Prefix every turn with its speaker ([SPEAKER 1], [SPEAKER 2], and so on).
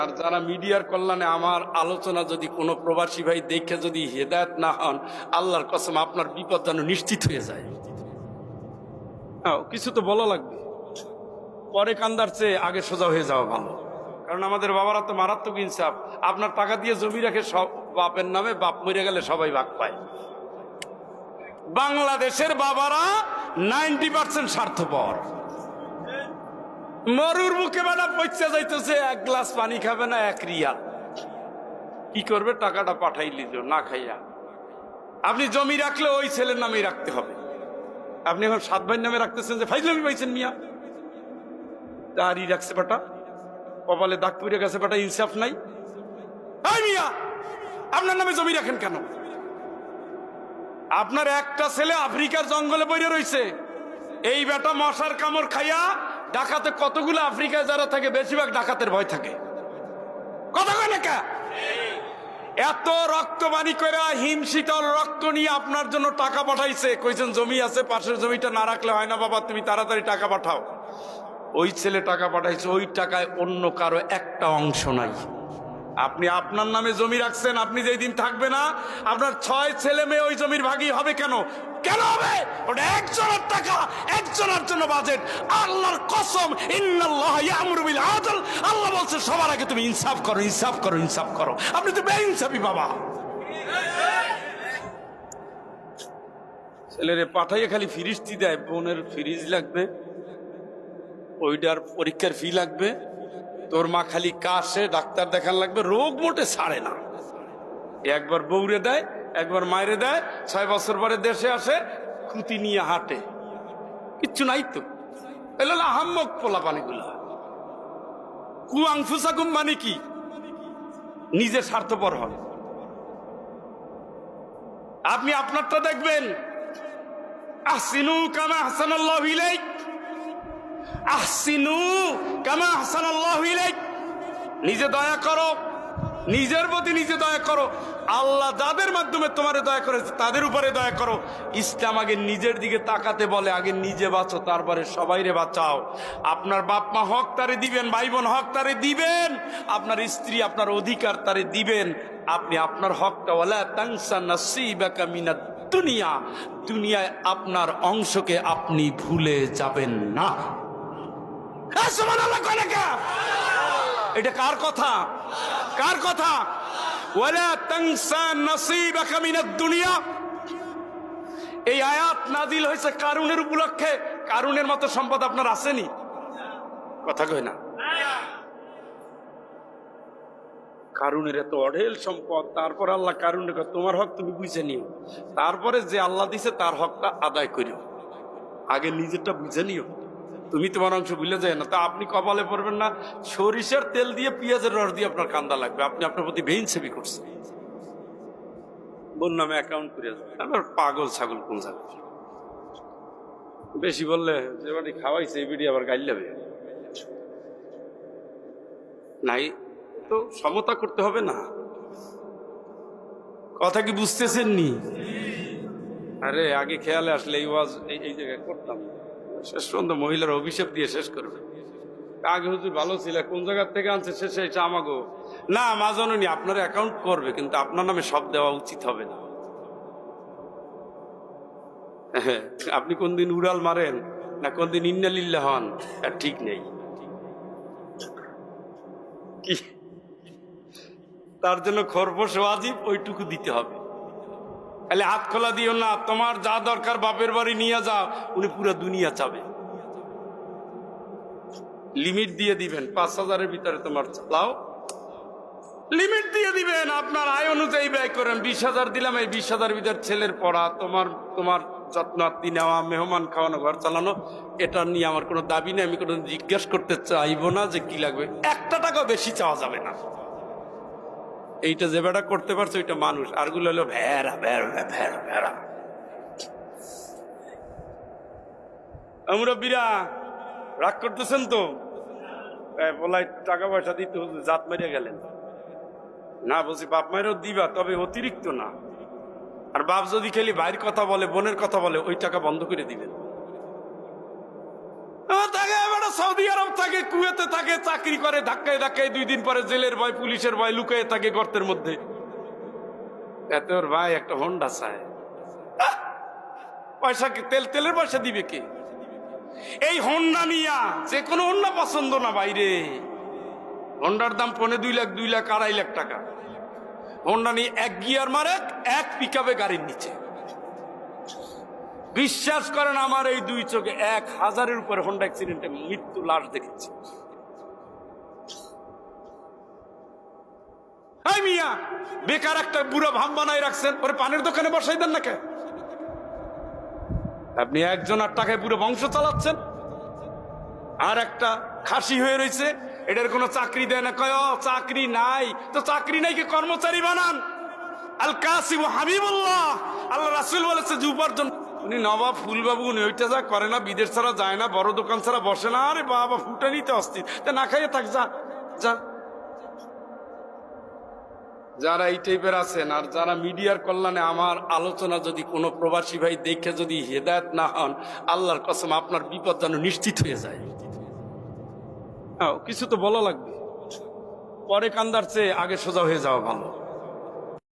[SPEAKER 1] আর যারা মিডিয়ার কল্যাণে আমার আলোচনা যদি কোনো প্রবাসী ভাই দেখে যদি হেদায়েত না হন, আল্লাহর কসম আপনার বিপদ যেন নিশ্চিত হয়ে যায়। কিছু তো বলা লাগবে, পরে কান্দার চেয়ে আগে সোজা হয়ে যাওয়া ভালো। কারণ আমাদের বাবারা তো মারাত্মক ইনসাফ। আপনার টাকা দিয়ে জমি রাখে সব বাপের নামে, বাপ মরে গেলে সবাই ভাগ পায়। বাংলাদেশের বাবারা 90% স্বার্থপর। মরুর মুখে বেলা পয়সা যাইতেছে, এক গ্লাস পানি খাবে না, 1 রিয়াল। কি করবে? টাকাটা পাঠাই লিজ না খাইয়া। আপনি জমি রাখলে ওই ছেলের নামেই রাখতে হবে। আপনি এখন 7 ভাইয়ের নামে রাখতেছেন যে ফাইজলামি পাইছেন মিয়া। দাঁড়ি রাখছে বেটা, কপালে দাগ পড়ে গেছে বেটা, ইনসাফ নাই। মিয়া আপনার নামে জমি রাখেন কেন? আপনার একটা ছেলে আফ্রিকার জঙ্গলে পড়ে রয়েছে, এই বেটা মশার কামড় খাইয়া ডাকাতে কতগুলো আফ্রিকায় যারা থাকে বেশিরভাগ ডাকাতের ভয় থাকে। কথা কয় না কে? এত রক্তবাণী করে হিমশীতল রক্ত নিয়ে আপনার জন্য টাকা পাঠাইছে, কইছেন জমি আছে, পাশের জমিটা না রাখলে হয় না বাবা, তুমি তাড়াতাড়ি টাকা পাঠাও। ওই ছেলে টাকা পাঠাইছে, ওই টাকায় অন্য কারো একটা অংশ নাই। আপনি আপনার নামে জমি রাখছেন, আপনি যেই দিন থাকবে না আপনার 6 ছেলে মেয়ে ওই জমির ভাগী হবে। কেন কেন হবে? ওটা একজনের টাকা, একজনের জন্য বাজেট। আল্লাহর কসম, ইন্নাল্লাহ ইয়ামুরু বিল আদল। আল্লাহ বলছে সবার আগে তুমি ইনসাফ করো, ইনসাফ করো, ইনসাফ করো। আপনি তো বেইনসাফি বাবা। ছেলেরে পাঠাইয়ে খালি ফিরিস্তি দেয়, বোনের ফ্রিজ লাগবে, ওইটার পরীক্ষার ফি লাগবে, তোর মা খালি কাশে, ডাক্তার দেখান লাগবে, রোগ মোটে ছাড়ে না। একবার বউরে দেয়, একবার মায়েরে দেয়, 6 বছর পরে দেশে আসে, খুঁতি নিয়ে হাঁটে, কিচ্ছু নাই তো। এলো আহাম্মক পোলা পানিগুলা। কুয়াংফুসাকুম মানে কি? নিজে স্বার্থপর হন। আপনি আপনারটা দেখবেন, আহসিনু কামা আহসানাল্লাহু ইলাইক, আহসিনু কামা আহসানাল্লাহু ইলাইক। নিজে দয়া করো, নিজের প্রতি নিজে দয়া করো। আল্লাহ যাদের মাধ্যমে তোমারে দয়া করেছে তাদের উপরে দয়া করো। ইসলাম আগে নিজের দিকে তাকাতে বলে, আগে নিজে বাঁচো, তারপরে সবাইরে বাঁচাও। আপনার বাপ মা হক তারে দিবেন, ভাই বোন হক তারে দিবেন, আপনার স্ত্রী আপনার অধিকার তারে দিবেন। আপনি আপনার হকটা, ওয়ালা তানসা নাসিবাকা মিনাদ দুনিয়া, দুনিয়ায় আপনার অংশকে আপনি ভুলে যাবেন না। সুবহানাল্লাহ কয় না কে? এটা কার কথা? কার কথা? ওয়ালা তানসা নাসিবাকা মিনাদ দুনিয়া। এই আয়াত নাজিল হয়েছে কারুনের উপলক্ষে। কারুনের মতো সম্পদ আপনার আসেনি? কথা কয় না। কারুনের এত অঢেল সম্পদ, তারপর আল্লাহ কারুনের তোমার হক তুমি বুঝে নিও, তারপরে যে আল্লাহ দিছে তার হকটা আদায় করিও। আগে নিজেরটা বুঝে নিও, তুমি তোমার অংশ ভুলে যায় না। তা আপনি কপালে পড়বেন না, সরিষার তেল দিয়ে পেঁয়াজের রস দিয়ে আপনার কান্দা লাগবে। আপনি আপনার প্রতি বেইনসাফি করছেন। বোন নামে অ্যাকাউন্ট করে আমার পাগল ছাগল কোন যাবে? বেশি বললে যে বাড়ি খাওয়াইছে এই বিড়ি আবার গাইল যাবে। নাই তো সমতা করতে হবে না। কথা কি বুঝতেছেন নি? আরে আগে খেয়ালে আসলে এই ওয়াজ এই জায়গায় করতাম, শেষ পর্যন্ত মহিলার অভিশাপ দিয়ে শেষ করবে। আগে হুজুর ভালো ছিল, কোন জায়গার থেকে আনছে শেষে এটা আমাগো না মা জননী আপনার অ্যাকাউন্ট করবে, কিন্তু আপনার নামে সব দেওয়া উচিত হবে না। আপনি কোন দিন উড়াল মারেন না কোন দিন ইন্নালিল্লাহ হন, আর ঠিক নেই। কি তার জন্য খরপোশ ওয়াজিব, ওইটুকু দিতে হবে। তাহলে হাত খোলা দিও না, তোমার যা দরকার বাপের বাড়ি নিয়ে যাও, উনি পুরো দুনিয়া চাবে। লিমিট দিয়ে দিবেন, 5,000-এর ভিতরে তোমার চালাও, লিমিট দিয়ে দিবেন। আপনার আয় অনুযায়ী ব্যয় করেন। 20,000 দিলাম, এই 20,000 ভিতর ছেলের পড়া, তোমার যত্ন আত্মি নেওয়া, মেহমান খাওয়ানো, ঘর চালানো, এটা নিয়ে আমার কোনো দাবি নেই। আমি কোনো জিজ্ঞেস করতে চাইবো না যে কি লাগবে। 1 টাকাও বেশি চাওয়া যাবে না। এইটা যে বেটা করতে পারছে ওইটা মানুষ, আরগুলো হলো ভেড়া ভেড়া ভেড়া ভেড়া। মুরব্বিরা রাগ করতেছেন তো? বলাই টাকা পয়সা দিতে জাত মারিয়া গেলেন না? বলছি বাপ মায়েরও দিবা, তবে অতিরিক্ত না। আর বাপ যদি খালি ভাইয়ের কথা বলে, বোনের কথা বলে, ওই টাকা বন্ধ করে দিবেন। সৌদি আরব থাকে, কুয়েতে থাকে, চাকরি করে, ধাক্কায় ধাক্কায় 2 দিন পরে জেলের ভয়, পুলিশের ভয়, লুকিয়ে থাকে গর্তের মধ্যে। এত ওর ভাই একটা হোন্ডা চায়, পয়সা তেলের পয়সা দিবে কে? এই হোন্ডা নিয়া যে কোনো হোন্ডা পছন্দ না বাইরে। হোন্ডার দাম 2.5 লাখ, 2 লাখ, 2.5 লাখ টাকা। হোন্ডা নিয়ে 1 গিয়ার মারে, 1 পিকআপে গাড়ির নিচে। বিশ্বাস করেন আমার এই 2 চোখে 1000-এর উপরে হোন্ডা অ্যাক্সিডেন্টে মৃত্যু লাশ দেখেছি। এই মিয়া, বেকার একটা বুড়া ভাম বানাই রাখছেন, ওরে পানের দোকানে বসাই দেন না কে? আপনি একজনের টাকায় পুরো বংশ চালাচ্ছেন, আর একটা খাসি হয়ে রয়েছে, এটার কোনো চাকরি দেয় না। কয় চাকরি নাই তো, চাকরি নাই কি কর্মচারী বানান? আল কাসিম হাবিবুল্লাহ, আল্লাহ রাসূল বলেছে যে উপার্জন। উনি নবাব ফুলবাবু, উনি ওইটা যা করে না, বিদেশ ছাড়া যায় না, বড় দোকান ছাড়া বসে না। আরে বাবা, ফুটা নিতে অস্থির, তা না খাইয়ে থাক, যা যা। যারা এই টাইপের আছেন আর যারা মিডিয়ার কল্যাণে আমার আলোচনা যদি কোনো প্রবাসী ভাই দেখে যদি হেদায়েত না হন, আল্লাহর কসম আপনার বিপদ যেন নিশ্চিত হয়ে যায়। কিছু তো বলা লাগবে, পরে কান্দার চেয়ে আগে সোজা হয়ে যাওয়া ভালো।